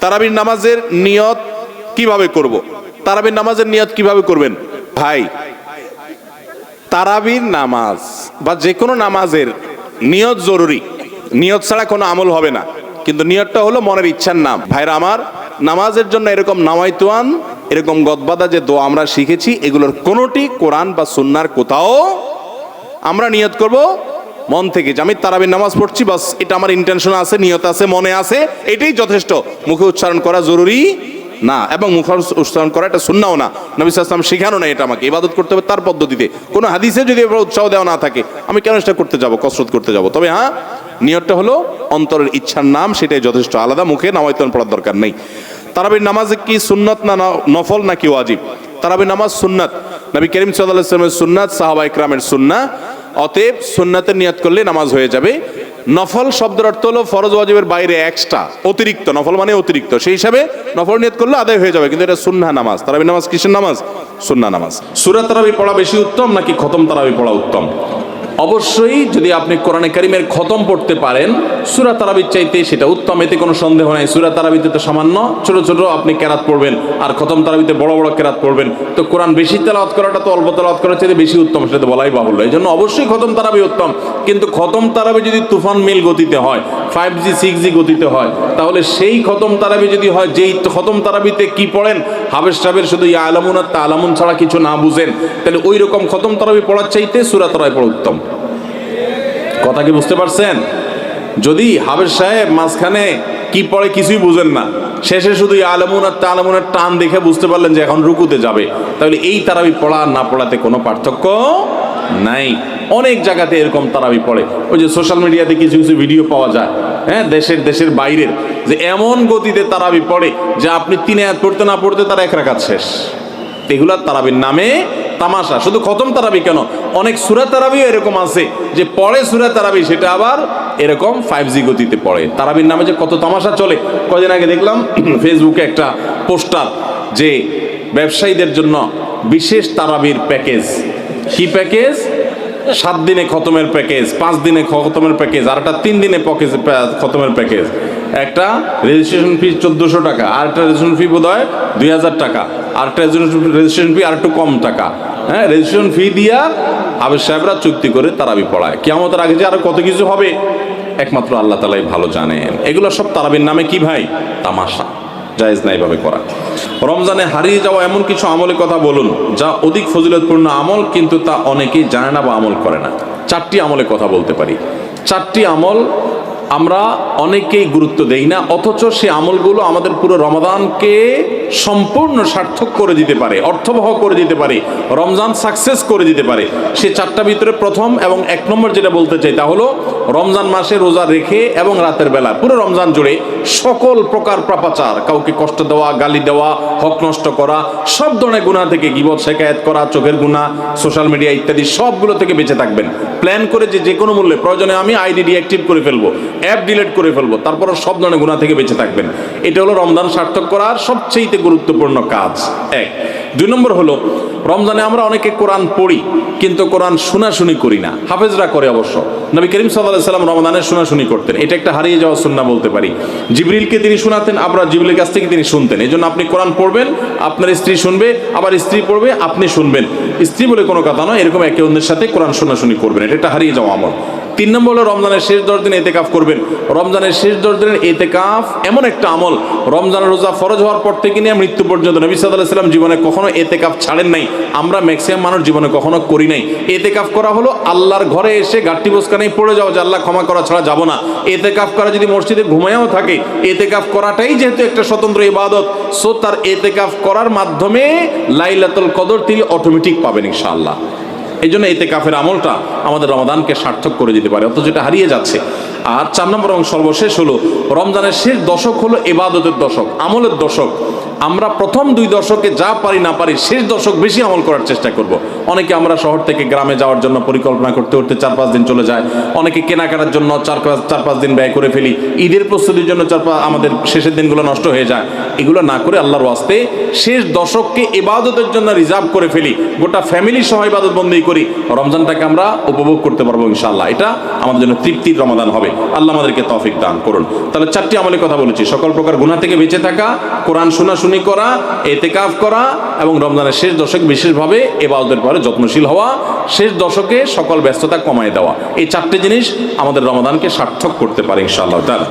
তারাবির নামাজের নিয়ত কিভাবে করব? তারাবির নামাজের নিয়ত কিভাবে করবেন ভাই? তারাবির নামাজ বা যে কোনো নামাজের নিয়ত জরুরি। নিয়ত ছাড়া কোনো আমল হবে না, কিন্তু নিয়তটা হলো মনের ইচ্ছার নাম। ভাইরা আমার, নামাজের জন্য এরকম নামাইতুয়ান, এরকম গদবাদা যে দোয়া আমরা শিখেছি, এগুলোর কোনোটি কোরআন বা সুন্নাহর কোথাও আমরা নিয়ত করব মন থেকে যে আমি তারাবির নামাজ পড়ছি, বাস এটা আমার ইন্টেনশন আছে, নিয়ত আছে, মনে আছে, এটাই যথেষ্ট। মুখে উচ্চারণ করা জরুরি না, এবং মুখে উচ্চারণ করা এটা সুন্নাহও না। নবী সাল্লাল্লাহু আলাইহি ওয়াসাল্লাম শেখানো না এটা আমাকে। ইবাদত করতে হবে তার পদ্ধতিতে। কোনো হাদিসে যদি উৎসাহ দেওয়া না থাকে, আমি কেন এটা করতে যাব, কসরত করতে যাব? তবে হ্যাঁ, নিয়তটা হলো অন্তরের ইচ্ছার নাম, সেটাই যথেষ্ট। আলাদা মুখে নামাইতুয়ান পড়ার দরকার নেই। তারাবির নামাজ কি সুন্নাত না নফল নাকি ওয়াজিব? তারাবির নামাজ সুন্নাত। নবী করিম সাল্লাল্লাহু আলাইহি ওয়াসাল্লামের সুন্নাত, সাহাবায়ে কেরামের সুন্নাহ। অতএব সুন্নাতের নিয়ত করলে নামাজ হয়ে যাবে। নফল শব্দের অর্থ হলো ফরজ ওয়াজিবের বাইরে এক্সট্রা, অতিরিক্ত। নফল মানে অতিরিক্ত, সেই হিসাবে নফল নিয়ত করলে আদায় হয়ে যাবে, কিন্তু এটা সুন্নাহ নামাজ। তারাবির নামাজ কিসের নামাজ? সুন্নাহ নামাজ। সূরা তারাবি পড়া বেশি উত্তম নাকি খতম তারাবি পড়া উত্তম? অবশ্যই যদি আপনি কোরআনে কারীমের খতম পড়তে পারেন, সূরা তারাবির চাইতে সেটা উত্তম, এতে কোনো সন্দেহ নাই। সূরা তারাবিতে তো সামান্য ছোট ছোট আপনি কেরাত পড়বেন, আর খতম তারাবিতে বড় বড় কেরাত পড়বেন। তো কোরআন বেশি তেলাওয়াত করাটা তো অল্প তেলাওয়াত করার চাইতে বেশি উত্তম, সেটা তো বলাই বাহুল্য। এই জন্য অবশ্যই খতম তারাবি উত্তম। কিন্তু খতম তারাবি যদি তুফান মিল গতিতে হয়, 5G 6G গতিতে হয়, তাহলে সেই খতম তারাবি যদি হয়, যেই খতম তারাবিতে কি পড়েন, হাবেশ সাহেবের শুধু ইয়া আলামুন আর তা আলামুন ছাড়া কিছু না বুঝেন, তাহলে ওই রকম খতম তারাবি পড়ার চাইতে সূরা তারাবি পড়া উত্তম। কথা কি বুঝতে পারছেন? যদি হাবেশ সাহেব মাঝখানে কি পড়ে কিছুই বুঝেন না, শেষে শুধু আলামুন আর তালামুনের টান দেখে বুঝতে পারলেন যে এখন রুকুতে যাবে, তাহলে এই তারাবি পড়া না পড়াতে কোনো পার্থক্য নাই। অনেক জায়গাতে এরকম তারাবি পড়ে, ওই যে সোশ্যাল মিডিয়াতে কিছু কিছু ভিডিও পাওয়া যায়, হ্যাঁ, দেশের বাইরের, যে এমন গতিতে তারাবি পড়ে যে আপনি 3 আয়াত পড়তে না পড়তে তার 1 রাকাত শেষ। এগুলা তারাবির নামে তামাশা। শুধু খতম তারাবি কেন, অনেক সূরা তারাবিও এরকম আছে যে পড়ে সূরা তারাবি, সেটা আবার এরকম 5G গতিতে পড়ে। তারাবির নামে যে কত তামাশা চলে। কদিন আগে দেখলাম ফেসবুকে একটা পোস্টার, যে ব্যবসায়ীদের জন্য বিশেষ তারাবির প্যাকেজ। কি প্যাকেজ? 7 দিনে খতমের প্যাকেজ, 5 দিনে খতমের প্যাকেজ, আর একটা 3 দিনে খতমের প্যাকেজ। একটা রেজিস্ট্রেশন ফি 1400 টাকা, আর একটা রেজিস্ট্রেশন ফি বোধ হয় 2000 টাকা, আর একটা রেজিস্ট্রেশন ফি আর একটু কম টাকা। হ্যাঁ, রেজিস্ট্রেশন ফি দিয়া হাবেশ সাহেবরা চুক্তি করে তারাবি পড়ায়। কিয়ামতের আগে যে আরো কত কিছু হবে একমাত্র আল্লাহ তাআলাই ভালো জানেন। এগুলো সব তারাবির নামে কি ভাই? তামাশা। জায়েজ না এইভাবে করা। রমজানে হারিয়ে যাওয়া এমন কিছু আমলের কথা বলুন যা অধিক ফজিলতপূর্ণ আমল, কিন্তু তা অনেকেই জানে না বা আমল করে না। 4টি আমলের কথা বলতে পারি। 4টি আমল আমরা অনেকেই গুরুত্ব দেই না, অথচ সে আমলগুলো আমাদের পুরো রমাদানকে সম্পূর্ণ সার্থক করে দিতে পারে, অর্থবহ করে দিতে পারে, রমজান সাকসেস করে দিতে পারে। সে 4টার ভিতরে প্রথম এবং 1 নম্বর যেটা বলতে চাই, তা হলো রমজান মাসে রোজা রেখে এবং রাতের বেলা পুরো রমজান জুড়ে সকল প্রকার পাপাচার, কাউকে কষ্ট দেওয়া, গালি দেওয়া, হক নষ্ট করা, সব ধরনের গুনাহ থেকে, গীবত শিকায়াত করা, চোখের গুনাহ, সোশ্যাল মিডিয়া ইত্যাদি সবগুলো থেকে বেঁচে থাকবেন। প্ল্যান করে যে কোনো মূল্যে, প্রয়োজনে আমি আইডি ডিঅ্যাক্টিভ করে ফেলবো, অ্যাপ ডিলিট করে ফেলবো, তারপর সব ধরনের গুনাহ থেকে বেঁচে থাকবেন। এটা হলো রমজান সার্থক করার সবচেয়ে গুরুত্বপূর্ণ কাজ। 1। 2 নম্বর হলো, রমজানে আমরা অনেকে কোরআন পড়ি কিন্তু কোরআন শোনাশুনি করি না। হাফেজরা করে অবশ্য। নবী করিম সাল্লাল্লাহু আলাইহি ওয়াসাল্লাম রমজানে শোনাশুনি করতেন। এটা একটা হারিয়ে যাওয়া সুন্নাহ বলতে পারি। জিবরিলকে তিনি শোনাতেন, আবার জিবরিলের কাছ থেকে তিনি শুনতেন। এই জন্য আপনি কোরআন পড়বেন, আপনার স্ত্রী শুনবে, আবার স্ত্রী পড়বে, আপনি শুনবেন। স্ত্রী বলে কোনো কথা নয়, এরকম একে অন্যের সাথে কোরআন শোনাশুনি করবেন। এটা একটা হারিয়ে যাওয়া আমল। 3 নম্বর হলো, রমজানের শেষ 10 দিন এতেকাফ করবেন। রমজানের শেষ 10 দিনের এতেকাফ এমন একটা আমল, রমজানের রোজা ফরজ হওয়ার পর থেকে নিয়ে মৃত্যু পর্যন্ত নবী সাল্লাল্লাহু আলাইহি ওয়াসাল্লাম জীবনে কখনো এতেকাফ ছাড়েন নাই। আমরা ম্যাক্সিমাম মানুষ জীবনে কখনো করি নাই। এতেকাফ করা হলো আল্লাহর ঘরে এসে গাঁটটি বোসকা নেই পড়ে যাও যে আল্লাহ ক্ষমা করা ছাড়া যাব না। এতেকাফ করা যদি মসজিদে ঘুমায়ও থাকে, এতেকাফ করাটাই যেহেতু একটা স্বতন্ত্র ইবাদত, সো তার এতেকাফ করার মাধ্যমে লাইলাতুল কদর তিনি অটোমেটিক পাবেন ইনশাআল্লাহ। এই জন্য ইতিকাফের আমলটা আমাদের রমাদানকে সার্থক করে দিতে পারে, অথচ যেটা হারিয়ে যাচ্ছে। আর 4 নম্বর এবং সর্বশেষ হলো, রমজানের শেষ দশক হলো ইবাদতের দশক, আমলের দশক। আমরা প্রথম 2 দশকে যা পারি না পারি শেষ দশক বেশি আমল করার চেষ্টা করব। অনেকে আমরা শহর থেকে গ্রামে যাওয়ার জন্য পরিকল্পনা করতে করতে 4-5 দিন চলে যায়, অনেকে কেনাকাটার জন্য 4-5 দিন ব্যয় করে ফেলি, ঈদের প্রস্তুতির জন্য আমাদের শেষের দিনগুলো নষ্ট হয়ে যায়। এগুলো না করে আল্লাহর ওয়াস্তে শেষ দশককে ইবাদতের জন্য রিজার্ভ করে ফেলি, গোটা ফ্যামিলি সহ ইবাদত বন্দেগী করি, রমজানটাকে আমরা উপভোগ করতে পারবো ইনশাআল্লাহ। এটা আমাদের জন্য তৃপ্তির রমাদান হবে। আল্লাহ আমাদেরকে তৌফিক দান করুন। তাহলে 4টি আমলের কথা বলেছি, সকল প্রকার গুনাহ থেকে বেঁচে থাকা, কোরআন শোনাশুনি করা, ইতিকাফ করা এবং রমজানের শেষ দশক বিশেষভাবে ইবাদতের পরে যত্নশীল হওয়া, শেষ দশকে সকল ব্যস্ততা কমায় দেওয়া। এই 4টি জিনিস আমাদের রমাদানকে সার্থক করতে পারে ইনশাআল্লাহ তাআলা।